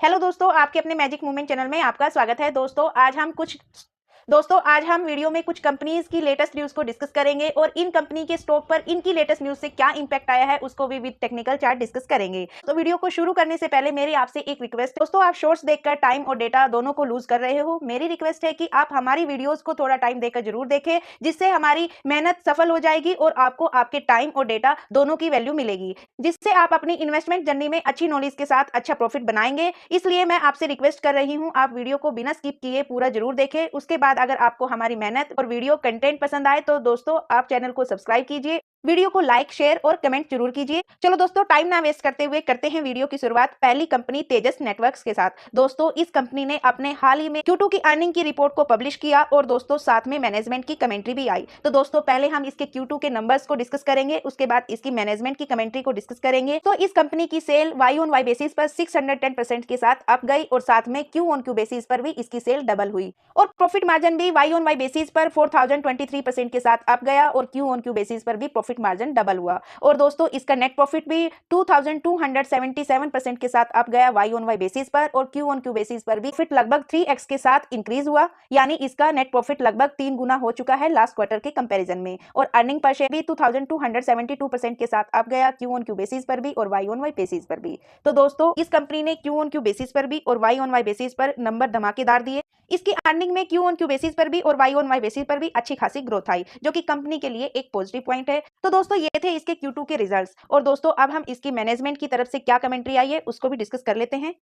Hello दोस्तों, आपके अपने मैजिक मूवमेंट चैनल में आपका स्वागत है। दोस्तों आज हम वीडियो में कुछ कंपनीज की लेटेस्ट न्यूज़ को डिस्कस करेंगे और इन कंपनी के स्टॉक पर इनकी लेटेस्ट न्यूज़ से क्या इंपैक्ट आया है उसको भी विद टेक्निकल चार्ट डिस्कस करेंगे। तो वीडियो को शुरू करने से पहले मेरी आपसे एक रिक्वेस्ट है। दोस्तों, आप शॉर्ट्स देखकर टाइम और डेटा दोनों को लूज कर रहे हो। मेरी रिक्वेस्ट है कि आप हमारी वीडियोज को थोड़ा टाइम देकर जरूर देखें, जिससे हमारी मेहनत सफल हो जाएगी और आपको आपके टाइम और डेटा दोनों की वैल्यू मिलेगी, जिससे आप अपनी इन्वेस्टमेंट जर्नी में अच्छी नॉलेज के साथ अच्छा प्रॉफिट बनाएंगे। इसलिए मैं आपसे रिक्वेस्ट कर रही हूं, आप वीडियो को बिना स्किप किए पूरा जरूर देखें। उसके बाद अगर आपको हमारी मेहनत और वीडियो कंटेंट पसंद आए तो दोस्तों आप चैनल को सब्सक्राइब कीजिए, वीडियो को लाइक शेयर और कमेंट जरूर कीजिए। चलो दोस्तों, टाइम ना वेस्ट करते हुए करते हैं वीडियो की शुरुआत पहली कंपनी तेजस नेटवर्क्स के साथ। दोस्तों, इस कंपनी ने अपने हाल ही में Q2 की अर्निंग की रिपोर्ट को पब्लिश किया और दोस्तों साथ में मैनेजमेंट की कमेंट्री भी आई। तो दोस्तों पहले हम इसके Q2 के नंबर्स को डिस्कस करेंगे, उसके बाद इसकी मैनेजमेंट की कमेंट्री को डिस्कस करेंगे। तो इस कंपनी की sale Y on Y basis पर 610% के साथ अप गई और साथ में क्यू ऑन क्यू बेसिस पर भी इसकी सेल डबल हुई और प्रॉफिट मार्जिन भी वाई ऑन वाई बेसिस पर 4023% के साथ अप गया और क्यू ऑन क्यू बेसिस पर भी प्रॉफिट मार्जिन डबल हुआ। और दोस्तों इसका नेट प्रॉफिट भी 2277% के साथ अप गया वाई ऑन वाई बेसिस पर और क्यू ऑन क्यू बेसिस पर भी प्रॉफिट लगभग 3x के साथ इंक्रीज हुआ, यानी इसका नेट प्रॉफिट लगभग 3 गुना हो चुका है लास्ट क्वार्टर के कंपैरिजन में। और अर्निंग पर शेयर भी 2272% के साथ अप गया क्यू ऑन क्यू बेसिस पर भी और वाई ऑन वाई बेसिस पर भी। तो दोस्तों इस कंपनी ने क्यू ऑन क्यू बेसिस पर भी और वाई ऑन वाई बेसिस पर नंबर धमाकेदार दिए। इसकी अर्निंग में क्यू ऑन क्यू बेसिस पर भी और वाई ऑन वाई बेसिस पर भी अच्छी खासी ग्रोथ आई, जो कि कंपनी के लिए एक पॉजिटिव पॉइंट है। तो दोस्तों ये थे इसके Q2 के रिजल्ट्स और दोस्तों अब हम इसकी मैनेजमेंट की तरफ से क्या कमेंट्री आई है उसको भी डिस्कस कर लेते हैं।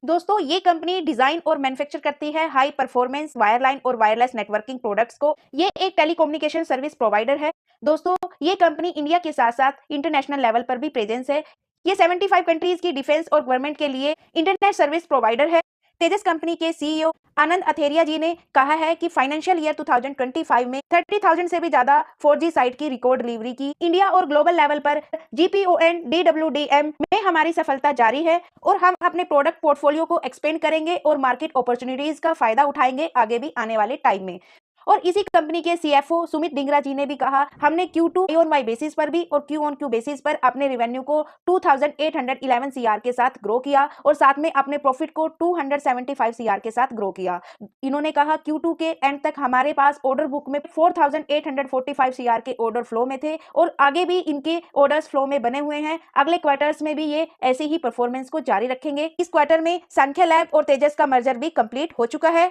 दोस्तों ये कंपनी डिजाइन और मैन्युफैक्चर करती है हाई परफॉर्मेंस वायरलाइन और वायरलेस नेटवर्किंग प्रोडक्ट्स को। ये एक टेलीकम्युनिकेशन सर्विस प्रोवाइडर है। दोस्तों ये कंपनी इंडिया के साथ साथ इंटरनेशनल लेवल पर भी प्रेजेंस है। ये 75 कंट्रीज की डिफेंस और गवर्नमेंट के लिए इंटरनेट सर्विस प्रोवाइडर है। तेजस कंपनी के सीईओ आनंद अथेरिया जी ने कहा है कि फाइनेंशियल ईयर 2025 में 30,000 से भी ज्यादा 4G साइट की रिकॉर्ड डिलीवरी की। इंडिया और ग्लोबल लेवल पर GPON DWDM में हमारी सफलता जारी है और हम अपने प्रोडक्ट पोर्टफोलियो को एक्सपेंड करेंगे और मार्केट अपॉर्चुनिटीज का फायदा उठाएंगे आगे भी आने वाले टाइम में। और इसी कंपनी के CFO सुमित डिंगरा जी ने भी कहा, हमने Q2 ऑन वाई बेसिस पर भी और Q ऑन Q बेसिस पर अपने रेवेन्यू को 2811 CR के साथ ग्रो किया और साथ में अपने प्रॉफिट को 275 CR के साथ ग्रो किया। इन्होंने कहा Q2 के एंड तक हमारे पास ऑर्डर बुक में 4845 CR के ऑर्डर फ्लो में थे और आगे भी इनके ऑर्डर्स फ्लो में बने हुए हैं। अगले क्वार्टर्स में भी ये ऐसे ही परफॉर्मेंस को जारी रखेंगे। इस क्वार्टर में संख्या लैब और तेजस का मर्जर भी कंप्लीट हो चुका है।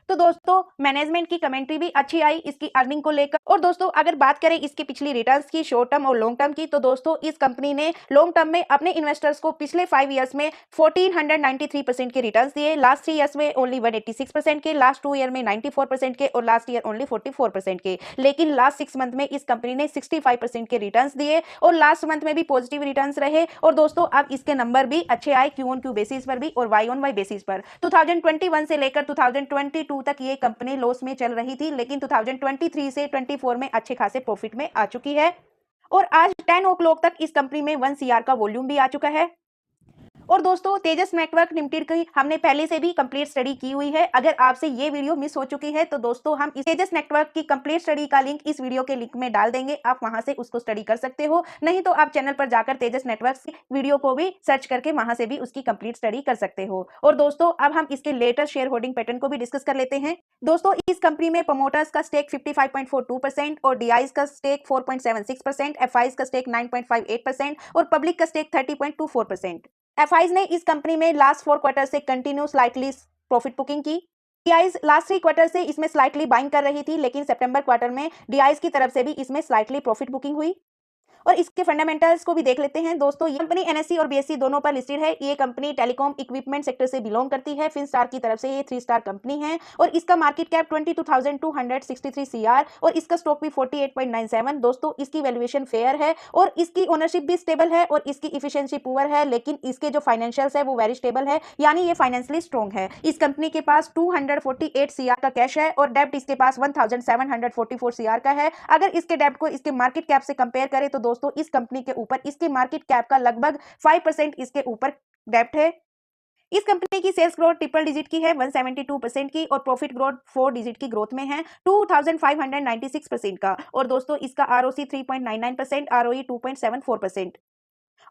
तो दोस्तों मैनेजमेंट की कमेंट्री भी अच्छी आई इसकी अर्निंग को लेकर। और दोस्तों अगर बात करें इसकी पिछली रिटर्न्स की, शॉर्ट टर्म और लॉन्ग टर्म की, तो दोस्तों इस कंपनी ने लॉन्ग टर्म में अपने इन्वेस्टर्स को पिछले 5 इयर्स में 1493% के रिटर्न्स दिए, लास्ट 3 इयर्स में ओनली 186% के, लास्ट 2 ईयर में 94% के और लास्ट ईयर ओनली 44% के। लेकिन लास्ट 6 मंथ में इस कंपनी ने 65% के रिटर्न्स दिए और लास्ट मंथ में भी पॉजिटिव रिटर्न्स रहे। और दोस्तों अब इसके नंबर भी अच्छे आए क्यू ऑन क्यू बेसिस पर भी और वाई ऑन वाई बेसिस पर। 2021 से लेकर 2022 तक ये कंपनी लॉस में चल रही थी, लेकिन 2023 से 24 में अच्छे खासे प्रॉफिट में आ चुकी है और आज 10 ओ क्लॉक तक इस कंपनी में 1 CR का वॉल्यूम भी आ चुका है। और दोस्तों तेजस नेटवर्क लिमिटेड की हमने पहले से भी कंप्लीट स्टडी की हुई है। अगर आपसे ये वीडियो मिस हो चुकी है तो दोस्तों हम इस तेजस नेटवर्क की कंप्लीट स्टडी का लिंक इस वीडियो के लिंक में डाल देंगे, आप वहां से उसको स्टडी कर सकते हो। नहीं तो आप चैनल पर जाकर तेजस नेटवर्क की वीडियो को भी सर्च करके वहां से भी उसकी कंप्लीट स्टडी कर सकते हो। और दोस्तों अब हम इसके लेटेस्ट शेयर होल्डिंग पैटर्न को भी डिस्कस कर लेते हैं। दोस्तों इस कंपनी में प्रमोटर्स का स्टेक 55.42% और डीआईज का स्टेक 4.76%, एफआईज का स्टेक 9.58% और पब्लिक का स्टेक 30.24%। एफआईज ने इस कंपनी में लास्ट 4 क्वार्टर से कंटिन्यू स्लाइटली प्रॉफिट बुकिंग की। डीआईज लास्ट 3 क्वार्टर से इसमें स्लाइटली बाइंग कर रही थी, लेकिन सितंबर क्वार्टर में डीआईज की तरफ से भी इसमें स्लाइटली प्रॉफिट बुकिंग हुई। और इसके फंडामेंटल्स को भी देख लेते हैं। दोस्तों ये कंपनी एनएससी और बीएससी दोनों पर लिस्टेड है। ये कंपनी टेलीकॉम इक्विपमेंट सेक्टर से बिलोंग करती है। फिनस्टार की तरफ से ये 3 स्टार कंपनी है और इसका मार्केट कैप 22,263 सीआर और इसका स्टॉक भी 48.97। दोस्तों इसकी वैल्यूएशन फेयर है और इसकी ओनरशिप भी स्टेबल है और इसकी इफिशिएंसी पुअर है, लेकिन इसके जो फाइनेंशियल्स है वो वेरी स्टेबल है, यानी ये फाइनेंशियली स्ट्रॉन्ग है। इस कंपनी के पास 248 सीआर का कैश है और डेब्ट इसके पास 1744 सीआर का है। अगर इसके डेब्ट को इसके मार्केट कैप से कंपेयर करें तो दोस्तों इस कंपनी के ऊपर इसके मार्केट कैप का लगभग 5% इसके ऊपर डेब्ट है। इस कंपनी की सेल्स ग्रोथ ट्रिपल डिजिट की है 172% की और प्रॉफिट ग्रोथ 4 डिजिट की ग्रोथ में है 2596% का। और दोस्तों इसका आरओसी 3.99%, आरओई 2.74%।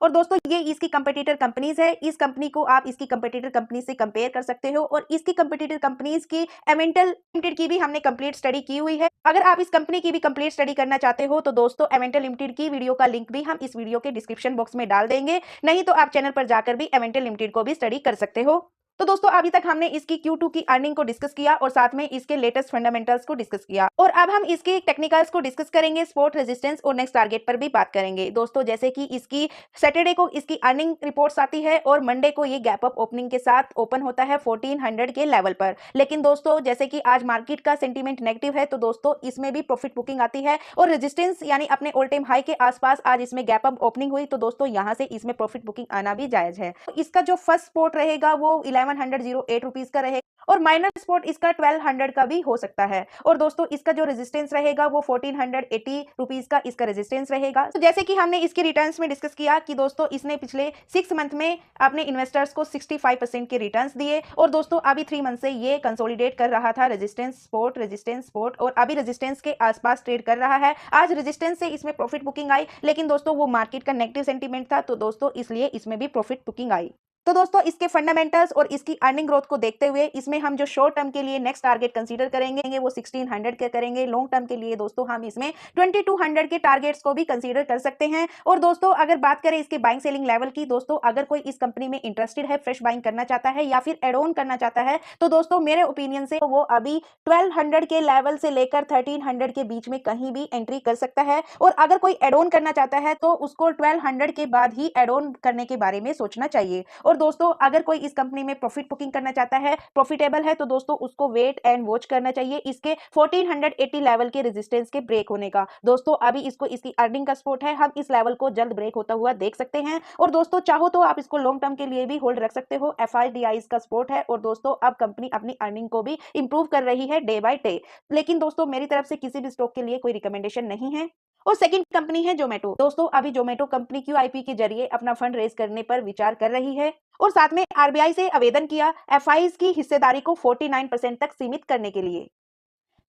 और दोस्तों ये इसकी कंपटीटर कंपनीज है, इस कंपनी को आप इसकी कंपटीटर कंपनी से कंपेयर कर सकते हो और इसकी कंपटीटर कंपनीज की एमेंटल लिमिटेड की भी हमने कंप्लीट स्टडी की हुई है। अगर आप इस कंपनी की भी कंप्लीट स्टडी करना चाहते हो तो दोस्तों एमेंटल लिमिटेड की वीडियो का लिंक भी हम इस वीडियो के डिस्क्रिप्शन बॉक्स में डाल देंगे, नहीं तो आप चैनल पर जाकर भी एमेंटल लिमिटेड को भी स्टडी कर सकते हो। तो दोस्तों अभी तक हमने इसकी Q2 की अर्निंग को डिस्कस किया और साथ में इसके लेटेस्ट फंडामेंटल्स को डिस्कस किया और अब हम इसके टेक्निकल्स को डिस्कस करेंगे, सपोर्ट, रेजिस्टेंस और नेक्स्ट टारगेट पर भी बात करेंगे। दोस्तों जैसे कि इसकी सैटरडे को इसकी अर्निंग रिपोर्ट्स आती है और मंडे को ये गैप अप ओपनिंग के साथ ओपन होता है 1400 के लेवल पर। लेकिन दोस्तों जैसे कि आज मार्केट का सेंटीमेंट नेगेटिव है तो दोस्तों इसमें भी प्रॉफिट बुकिंग आती है और रेजिस्टेंस यानी अपने ऑल टाइम हाई के आसपास आज इसमें गैप अप ओपनिंग हुई तो दोस्तों यहां से इसमें प्रॉफिट बुकिंग आना भी जायज है। तो इसका जो फर्स्ट सपोर्ट रहेगा वो 1108 रुपीज का रहेगा और माइनर सपोर्ट इसका 1200 का भी हो सकता है और दोस्तों इसका जो रेजिस्टेंस रहेगा वो 1480 रुपीज का इसका रेजिस्टेंस रहेगा। तो जैसे कि हमने इसके रिटर्न्स में डिस्कस किया कि दोस्तों इसने पिछले 6 मंथ में अपने इन्वेस्टर्स को 65% के रिटर्न्स दिए और दोस्तों अभी 3 मंथ से ये कंसोलिडेट कर रहा था रेजिस्टेंस सपोर्ट और अभी रेजिस्टेंस के आसपास ट्रेड कर रहा है। आज रेजिस्टेंस से इसमें प्रॉफिट बुकिंग आई लेकिन दोस्तों वो मार्केट का नेगेटिव सेंटीमेंट था तो दोस्तों इसलिए इसमें भी प्रॉफिट बुकिंग आई। तो दोस्तों इसके फंडामेंटल्स और इसकी अर्निंग ग्रोथ को देखते हुए इसमें हम जो शॉर्ट टर्म के लिए नेक्स्ट टारगेट कंसीडर करेंगे वो 1600 के करेंगे। लॉन्ग टर्म के लिए दोस्तों हम इसमें 2200 के टारगेट्स को भी कंसीडर कर सकते हैं। और दोस्तों अगर बात करें इसके बाइंग सेलिंग लेवल की, दोस्तों अगर कोई इस कंपनी में इंटरेस्टेड है, फ्रेश बाइंग करना चाहता है या फिर एड ऑन करना चाहता है तो दोस्तों मेरे ओपिनियन से वो अभी 1200 के लेवल से लेकर 1300 के बीच में कहीं भी एंट्री कर सकता है। और अगर कोई एड ऑन करना चाहता है तो उसको 1200 के बाद ही एड ऑन करने के बारे में सोचना चाहिए। और दोस्तों अगर कोई इस कंपनी में प्रॉफिट बुकिंग करना चाहता है, प्रॉफिटेबल है तो दोस्तों उसको वेट एंड वॉच करना चाहिए इसके 1480 लेवल के रेजिस्टेंस के ब्रेक होने का। दोस्तों अभी इसको इसकी अर्निंग का सपोर्ट है, हम इस लेवल को जल्द ब्रेक होता हुआ देख सकते हैं। और दोस्तों चाहो तो आप इसको लॉन्ग टर्म के लिए भी होल्ड रख सकते हो, FIDIs का सपोर्ट है और दोस्तों अब कंपनी अपनी अर्निंग को भी इंप्रूव कर रही है डे बाय डे। लेकिन दोस्तों मेरी तरफ से किसी भी स्टॉक के लिए कोई रिकमेंडेशन नहीं है। और सेकंड कंपनी है जोमेटो। दोस्तों अभी जोमेटो कंपनी QIP के जरिए अपना फंड रेज करने पर विचार कर रही है और साथ में RBI से आवेदन किया FIs की हिस्सेदारी को 49% तक सीमित करने के लिए।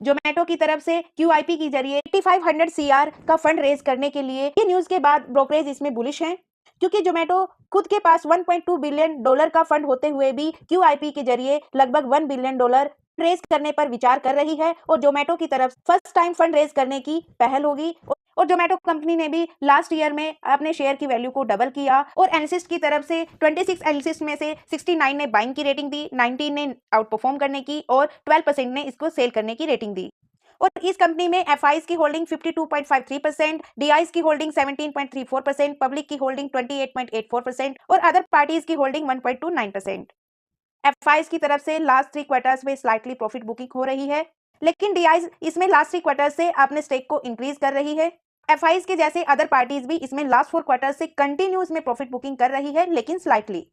जोमेटो की तरफ से QIP के जरिए 8500 CR का फंड रेज करने के लिए ये न्यूज के बाद ब्रोकरेज इसमें बुलिश है क्योंकि जोमेटो खुद के पास $1.2 बिलियन का फंड होते हुए भी QIP के जरिए लगभग $1 बिलियन रेज करने पर विचार कर रही है और जोमेटो की तरफ फर्स्ट टाइम फंड रेज करने की पहल होगी। और जोमेटो कंपनी ने भी लास्ट ईयर में अपने शेयर की वैल्यू को डबल किया और एनालिस्ट की तरफ से 26 एनालिस्ट में से 69 ने बाइंग की रेटिंग दी, 19 ने आउट परफॉर्म करने की और 12% ने इसको सेल करने की रेटिंग दी। और इस कंपनी में FIs की होल्डिंग 52.53%, DIs की होल्डिंग 17.34%, पब्लिक की होल्डिंग 28.84% और अदर पार्टीज की होल्डिंग 1.29%। FIs की तरफ से लास्ट 3 क्वार्टर्स में स्लाइटली प्रॉफिट बुकिंग हो रही है लेकिन DIs इसमें लास्ट 3 क्वार्टर्स से अपने स्टेक को इंक्रीज कर रही है। FIs के जैसे अदर पार्टीज भी इसमें लास्ट 4 क्वार्टर्स से कंटिन्यूस में प्रॉफिट बुकिंग कर रही है लेकिन स्लाइटली।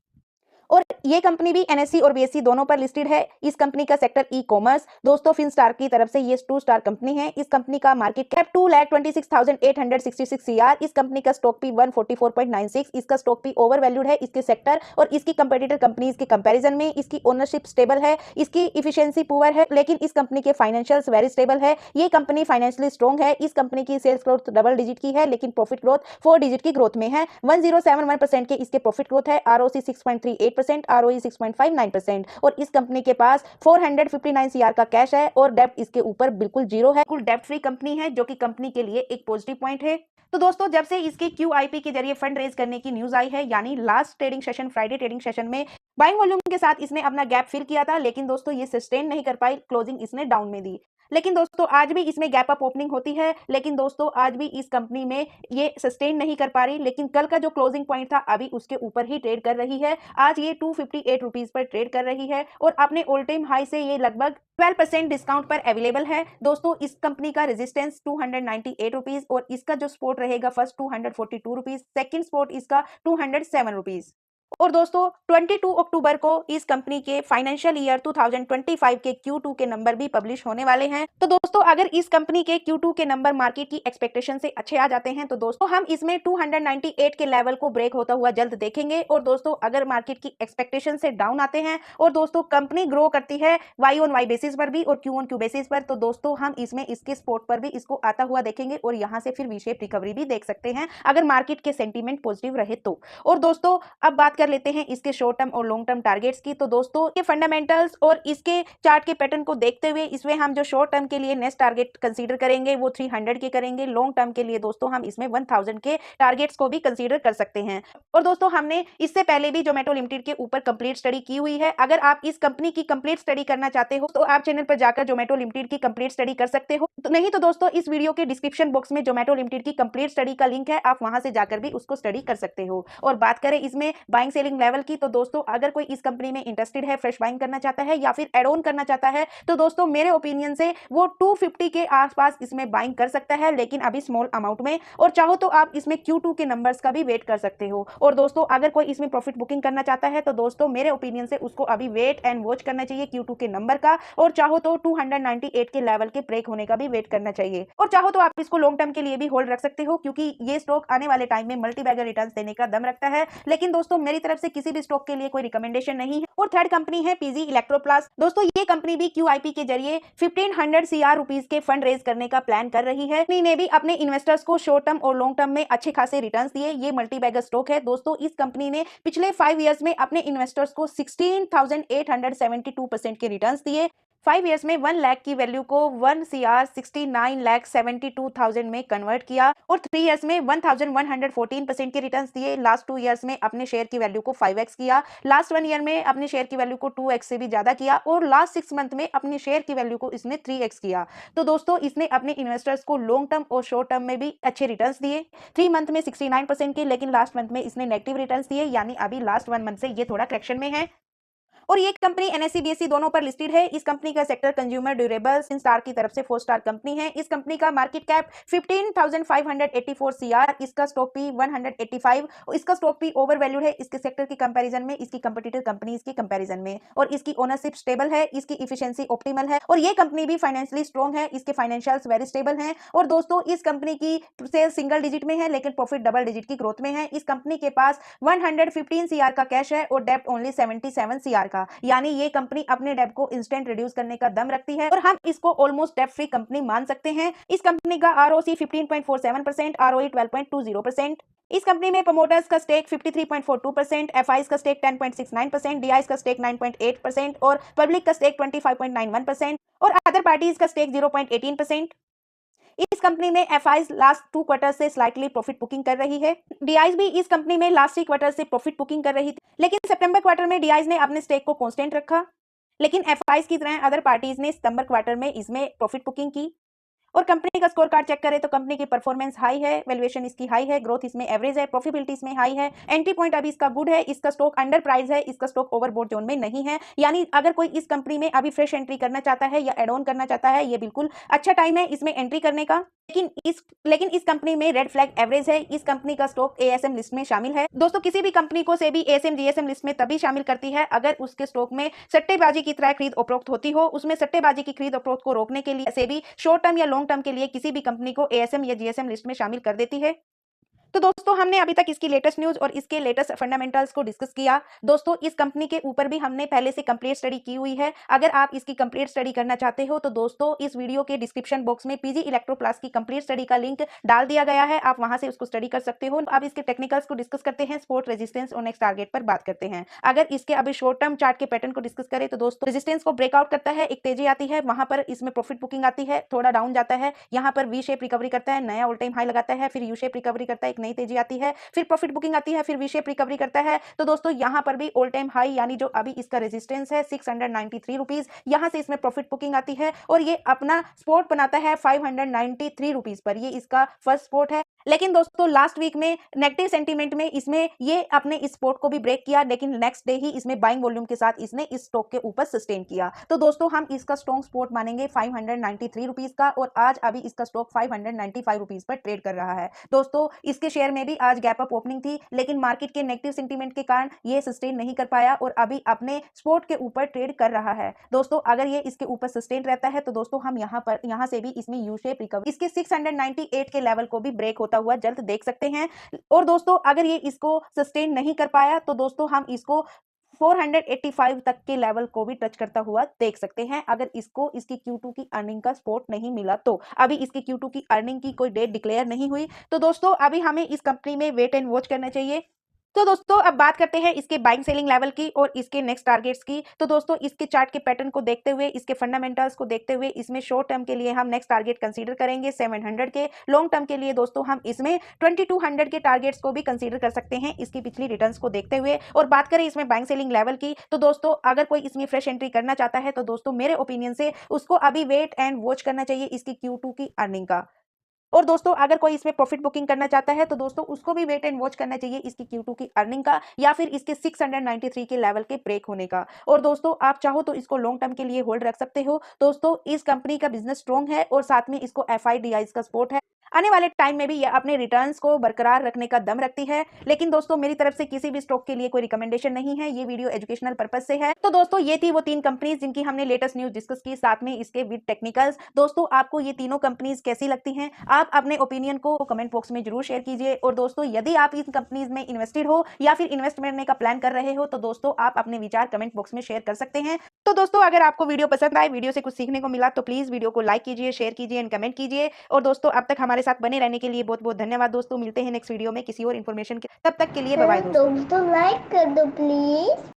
और ये कंपनी भी NSE और BSE दोनों पर लिस्टेड है। इस कंपनी का सेक्टर ई-कॉमर्स। दोस्तों फिनस्टार की तरफ से ये 2 स्टार कंपनी है। इस कंपनी का मार्केट कैप 2,26,866 CR। इस कंपनी का स्टॉक पी 144.96। इसका स्टॉक पी ओवर वैल्यूड है इसके सेक्टर और इसकी कंपेटिटर कंपनीज के कंपैरिजन में। इसकी ओनरशिप स्टेबल है, इसकी इफिशिएंसी पुअर है लेकिन इस कंपनी के फाइनेंशियल्स वेरी स्टेबल है। ये कंपनी फाइनेंशियली स्ट्रॉन्ग है। इस कंपनी की सेल्स ग्रोथ डबल डिजिट की है लेकिन प्रॉफिट ग्रोथ 4 डिजिट की ग्रोथ में है। 1071% के इसके प्रॉफिट ग्रोथ है। ROC 6.38%, ROE 6.59% और इस कंपनी के पास 459 CR का कैश है और डेब्ट इसके ऊपर बिल्कुल जीरो है। बिल्कुल डेब्ट फ्री कंपनी है जो कि कंपनी के लिए एक पॉजिटिव पॉइंट है। तो दोस्तों जब से इसके QIP के जरिए फंड रेज करने की न्यूज आई है यानी last trading session Friday trading session में बाइंग वॉल्यूम के साथ इसने अपना गैप फिल किया था लेकिन दोस्तों ये सस्टेन नहीं कर पाई, क्लोजिंग इसने डाउन में दी। लेकिन दोस्तों आज भी इसमें गैप अप ओपनिंग होती है लेकिन दोस्तों आज भी इस कंपनी में ये सस्टेन नहीं कर पा रही लेकिन कल का जो क्लोजिंग पॉइंट था अभी उसके ऊपर ही ट्रेड कर रही है। आज ये 258 रुपीज पर ट्रेड कर रही है और अपने ऑल टाइम हाई से ये लगभग 12% डिस्काउंट पर अवेलेबल है। दोस्तों इस कंपनी का रेजिस्टेंस 298 रुपीज और इसका जो सपोर्ट रहेगा फर्स्ट 242 रुपीज, सेकेंड सपोर्ट इसका 207 रुपीज। और दोस्तों 22 अक्टूबर को इस कंपनी के फाइनेंशियल ईयर 2025 के Q2 के नंबर भी पब्लिश होने वाले हैं। तो दोस्तों अगर इस कंपनी के Q2 के नंबर मार्केट की एक्सपेक्टेशन से अच्छे आ जाते हैं तो दोस्तों हम इसमें 298 के लेवल को ब्रेक होता हुआ जल्द देखेंगे। और दोस्तों अगर मार्केट की एक्सपेक्टेशन से डाउन आते हैं और दोस्तों कंपनी ग्रो करती है वाई ऑन वाई बेसिस पर भी और क्यू ऑन क्यू बेसिस पर, तो दोस्तों हम इसमें इसके सपोर्ट पर भी इसको आता हुआ देखेंगे और यहाँ से फिर वी शेप रिकवरी भी देख सकते हैं अगर मार्केट के सेंटीमेंट पॉजिटिव रहे तो। और दोस्तों अब बात कर लेते हैं इसके शॉर्ट टर्म और लॉन्ग टर्म टारगेट्स की। तो दोस्तों ये फंडामेंटल्स और इसके चार्ट के पैटर्न को देखते हुए इसमें हम जो शॉर्ट टर्म के लिए नेक्स्ट टारगेट कंसीडर करेंगे वो 300 के करेंगे। लॉन्ग टर्म के लिए दोस्तों हम इसमें 1000 के टारगेट्स को भी कंसीडर कर सकते हैं। और दोस्तों हमने इससे पहले भी जोमेटो लिमिटेड के ऊपर कंप्लीट स्टडी की हुई है। अगर आप इस कंपनी की कंप्लीट स्टडी करना चाहते हो तो आप चैनल पर जाकर जोमेटो लिमिटेड की कंप्लीट स्टडी कर सकते हो। तो नहीं तो दोस्तों इस वीडियो के डिस्क्रिप्शन बॉक्स में जोमेटो लिमिटेड की कंप्लीट स्टडी का लिंक है, आप वहां से जाकर भी उसको स्टडी कर सकते हो। और बात करें इसमें बाइंग सेलिंग लेवल की, तो दोस्तों अगर कोई इस कंपनी में इंटरेस्टेड है, फ्रेश बाइंग करना चाहता है या फिर एड ऑन करना चाहता है तो दोस्तों मेरे ओपिनियन से वो 250 के आसपास इसमें बाइंग कर सकता है, लेकिन अभी स्मॉल अमाउंट में। और चाहो तो आप इसमें Q2 के नंबर्स का भी वेट कर सकते हो। और दोस्तों अगर कोई इसमें प्रॉफिट बुकिंग करना चाहता है तो दोस्तों मेरे ओपिनियन से उसको अभी वेट एंड वॉच करना चाहिए Q2 के नंबर का। और चाहो तो 298 के लेवल के ब्रेक होने का भी वेट करना चाहिए। और चाहो तो आप इसको लॉन्ग टर्म के लिए भी होल्ड रख सकते हो, क्योंकि ये स्टॉक आने वाले टाइम में मल्टी बैगर रिटर्न्स देने का दम रखता है। लेकिन दोस्तों मेरी तरफ से किसी भी स्टॉक के लिए कोई रिकमेंडेशन नहीं है। और थर्ड कंपनी है पीजी इलेक्ट्रोप्लास्ट। दोस्तों ये कंपनी भी QIP के जरिए 1500 CR रुपीस के फंड रेज करने का प्लान कर रही है। कंपनी ने भी अपने इन्वेस्टर्स को शॉर्ट टर्म और लॉन्ग टर्म में अच्छे खासे रिटर्न्स दिए। ये मल्टी बैगर स्टॉक है। दोस्तों इस कंपनी ने पिछले 5 इयर्स में अपने इन्वेस्टर्स को 16,872% के रिटर्न्स दिए। 5 इयर्स में 1 लाख की वैल्यू को 1 CR 69,72,000 में कन्वर्ट किया। और 3 इयर्स में 1114% के रिटर्न्स दिए। लास्ट 2 इयर्स में अपने शेयर की वैल्यू को 5x किया। लास्ट 1 ईयर में अपने शेयर की वैल्यू को 2x से भी ज्यादा किया। और लास्ट 6 मंथ में अपने शेयर की वैल्यू को इसने 3x किया। तो दोस्तों इसने अपने इन्वेस्टर्स को लॉन्ग टर्म और शॉर्ट टर्म में भी अच्छे रिटर्न्स दिए। 3 मंथ में 69% के, लेकिन लास्ट मंथ में इसने नेगेटिव रिटर्न्स दिए, यानी अभी लास्ट 1 मंथ से ये थोड़ा करेक्शन में है। और ये कंपनी NSE BSE दोनों पर लिस्टेड है। इस कंपनी का सेक्टर कंज्यूमर ड्यूरेबल्स स्टार की तरफ से 4 स्टार कंपनी है। इस कंपनी का मार्केट कैप 15,584 CR, इसका स्टॉक पी 185, इसका स्टॉक पी ओवर वैल्यूड है इसके सेक्टर की कंपैरिजन में, इसकी कंपटीटर कंपनीज की कंपैरिजन में। और इसकी ओनरशिप स्टेबल है, इसकी इफिशिएंसी ऑप्टिमल है। और ये कंपनी भी फाइनेंशियली स्ट्रॉन्ग है, इसके फाइनेंशियल्स वेरी स्टेबल हैं। और दोस्तों इस कंपनी की सेल्स सिंगल डिजिट में है, लेकिन प्रॉफिट डबल डिजिट की ग्रोथ में है। इस कंपनी के पास 115 CR का कैश है और डेब्ट ओनली 77 CR का, यानी ये कंपनी अपने डेब्ट को इंस्टेंट रिड्यूस करने का दम रखती है और हम इसको ऑलमोस्ट डेब्ट फ्री कंपनी मान सकते हैं। इस कंपनी का ROC 15.47%, ROE 12.20%। इस कंपनी में प्रमोटर्स का स्टेक 53.42%, FIs का स्टेक 10.69%, DIs का स्टेक 9.8% और पब्लिक का स्टेक 25.91% और अदर पार्टीज का स्टेक 0.18%। इस कंपनी में FIs लास्ट 2 क्वार्टर से स्लाइटली प्रॉफिट बुकिंग कर रही है। DIs भी इस कंपनी में लास्ट 3 क्वार्टर से प्रॉफिट बुकिंग कर रही थी, लेकिन सितंबर क्वार्टर में DIs ने अपने स्टेक को कांस्टेंट रखा। लेकिन FIs की तरह अदर पार्टीज ने सितंबर क्वार्टर में इसमें प्रॉफिट बुकिंग की। और कंपनी का स्कोर कार्ड चेक करें तो कंपनी की परफॉर्मेंस हाई है, वैल्यूएशन इसकी हाई है, ग्रोथ इसमें एवरेज है, प्रॉफिटेबिलिटी इसमें हाई है, एंट्री पॉइंट अभी इसका गुड है, इसका स्टॉक अंडर प्राइस है, इसका स्टॉक ओवरबॉट जोन में नहीं है। यानी अगर कोई इस कंपनी में अभी फ्रेश एंट्री करना चाहता है या एड ऑन करना चाहता है, ये बिल्कुल अच्छा टाइम है इसमें एंट्री करने का। लेकिन इस कंपनी में रेड फ्लैग एवरेज है। इस कंपनी का स्टॉक ASM लिस्ट में शामिल है। दोस्तों किसी भी कंपनी को सेबी ASM GSM लिस्ट में तभी शामिल करती है अगर उसके स्टॉक में सट्टेबाजी की तरह खरीद उपरोक्त होती हो। उसमें सट्टेबाजी की खरीद उपरोक्त को रोकने के लिए सेबी शॉर्ट टर्म या लॉन्ग टर्म के लिए किसी भी कंपनी को ASM या GSM लिस्ट में शामिल कर देती है। तो दोस्तों हमने अभी तक इसकी लेटेस्ट न्यूज और इसके लेटेस्ट फंडामेंटल्स को डिस्कस किया। दोस्तों इस कंपनी के ऊपर भी हमने पहले से कंप्लीट स्टडी की हुई है। अगर आप इसकी कंप्लीट स्टडी करना चाहते हो तो दोस्तों इस वीडियो के डिस्क्रिप्शन बॉक्स में पीजी इलेक्ट्रोप्लास्ट की कंप्लीट स्टडी का लिंक डाल दिया गया है, आप वहां से उसको स्टडी कर सकते हो। अब इसके टेक्निकल्स को डिस्कस करते हैं, सपोर्ट रेजिस्टेंस और नेक्स्ट टारगेट पर बात करते हैं। अगर इसके अभी शॉर्ट टर्म चार्ट के पैटर्न को डिस्कस करें तो दोस्तों रेजिस्टेंस को ब्रेकआउट करता है, एक तेजी आती है, वहां पर इसमें प्रॉफिट बुकिंग आती है, थोड़ा डाउन जाता है, यहाँ पर वी शेप रिकवरी करता है, नया ऑल टाइम हाई लगाता है, फिर यू शेप रिकवरी करता है, एक नई तेजी आती है, फिर प्रॉफिट बुकिंग आती है, फिर वी शेप रिकवरी करता है। तो दोस्तों यहां पर भी ऑल टाइम हाई यानी जो अभी इसका रेजिस्टेंस है 693 रुपीज, यहां से इसमें प्रॉफिट बुकिंग आती है और ये अपना सपोर्ट बनाता है 593 रुपीज पर, ये इसका फर्स्ट सपोर्ट है। लेकिन दोस्तों लास्ट वीक में नेगेटिव सेंटीमेंट में इसमें ये अपने इस सपोर्ट को भी ब्रेक किया, लेकिन नेक्स्ट डे ही इसमें बाइंग वॉल्यूम के साथ इसने इस स्टॉक के ऊपर सस्टेन किया। तो दोस्तों हम इसका स्ट्रॉन्ग सपोर्ट मानेंगे 593 रुपीज का, और आज अभी इसका स्टॉक 595 रुपीज पर ट्रेड कर रहा है। दोस्तों इसके शेयर में भी आज गैप अप ओपनिंग थी, लेकिन मार्केट के नेगेटिव सेंटीमेंट के कारण ये सस्टेन नहीं कर पाया और अभी अपने सपोर्ट के ऊपर ट्रेड कर रहा है। दोस्तों अगर ये इसके ऊपर सस्टेन रहता है तो दोस्तों हम यहाँ से भी इसमें यू शेप रिकवरी इसके 698 के लेवल को भी ब्रेक होता हुआ जल्द देख सकते हैं। और दोस्तों अगर ये इसको सस्टेन नहीं कर पाया तो दोस्तों हम इसको 485 तक के लेवल को भी टच करता हुआ देख सकते हैं, अगर इसको इसकी Q2 की अर्निंग का सपोर्ट नहीं मिला तो। अभी इसकी Q2 की अर्निंग की कोई डेट डिक्लेयर नहीं हुई, तो दोस्तों अभी हमें इस कंपनी में वेट एंड वॉच करना चाहिए। तो दोस्तों अब बात करते हैं इसके बाइंग सेलिंग लेवल की और इसके नेक्स्ट टारगेट्स की। तो दोस्तों इसके चार्ट के पैटर्न को देखते हुए, इसके फंडामेंटल्स को देखते हुए, इसमें शॉर्ट टर्म के लिए हम नेक्स्ट टारगेट कंसीडर करेंगे 700 के। लॉन्ग टर्म के लिए दोस्तों हम इसमें 2200 के टारगेट्स को भी कंसीडर कर सकते हैं इसकी पिछली रिटर्न्स को देखते हुए। और बात करें इसमें बाइंग सेलिंग लेवल की, तो दोस्तों अगर कोई इसमें फ्रेश एंट्री करना चाहता है तो दोस्तों मेरे ओपिनियन से उसको अभी वेट एंड वॉच करना चाहिए इसकी Q2 की अर्निंग का। और दोस्तों अगर कोई इसमें प्रॉफिट बुकिंग करना चाहता है तो दोस्तों उसको भी वेट एंड वॉच करना चाहिए इसकी Q2 की अर्निंग का, या फिर इसके 693 के लेवल के ब्रेक होने का। और दोस्तों आप चाहो तो इसको लॉन्ग टर्म के लिए होल्ड रख सकते हो। दोस्तों इस कंपनी का बिजनेस स्ट्रॉन्ग है और साथ में इसको FIDIs का सपोर्ट है। आने वाले टाइम में भी ये अपने रिटर्न्स को बरकरार रखने का दम रखती है। लेकिन दोस्तों मेरी तरफ से किसी भी स्टॉक के लिए कोई रिकमेंडेशन नहीं है, ये वीडियो एजुकेशनल पर्पज से है। तो दोस्तों ये थी वो 3 कंपनीज जिनकी हमने लेटेस्ट न्यूज डिस्कस की, साथ में इसके विद टेक्निकल्स। दोस्तों आपको ये तीनों कंपनीज कैसी लगती हैं, आप अपने ओपिनियन को कमेंट बॉक्स में जरूर शेयर कीजिए। और दोस्तों यदि आप इन कंपनीज में इन्वेस्टेड हो या फिर इन्वेस्ट करने का प्लान कर रहे हो तो दोस्तों आप अपने विचार कमेंट बॉक्स में शेयर कर सकते हैं। तो दोस्तों अगर आपको वीडियो पसंद आए, वीडियो से कुछ सीखने को मिला तो प्लीज वीडियो को लाइक कीजिए, शेयर कीजिए एंड कमेंट कीजिए। और दोस्तों अब तक हमारे साथ बने रहने के लिए बहुत बहुत धन्यवाद। दोस्तों मिलते हैं नेक्स्ट वीडियो में किसी और इन्फॉर्मेशन के, तब तक के लिए बाय बाय दोस्तों। तो लाइक कर दो प्लीज।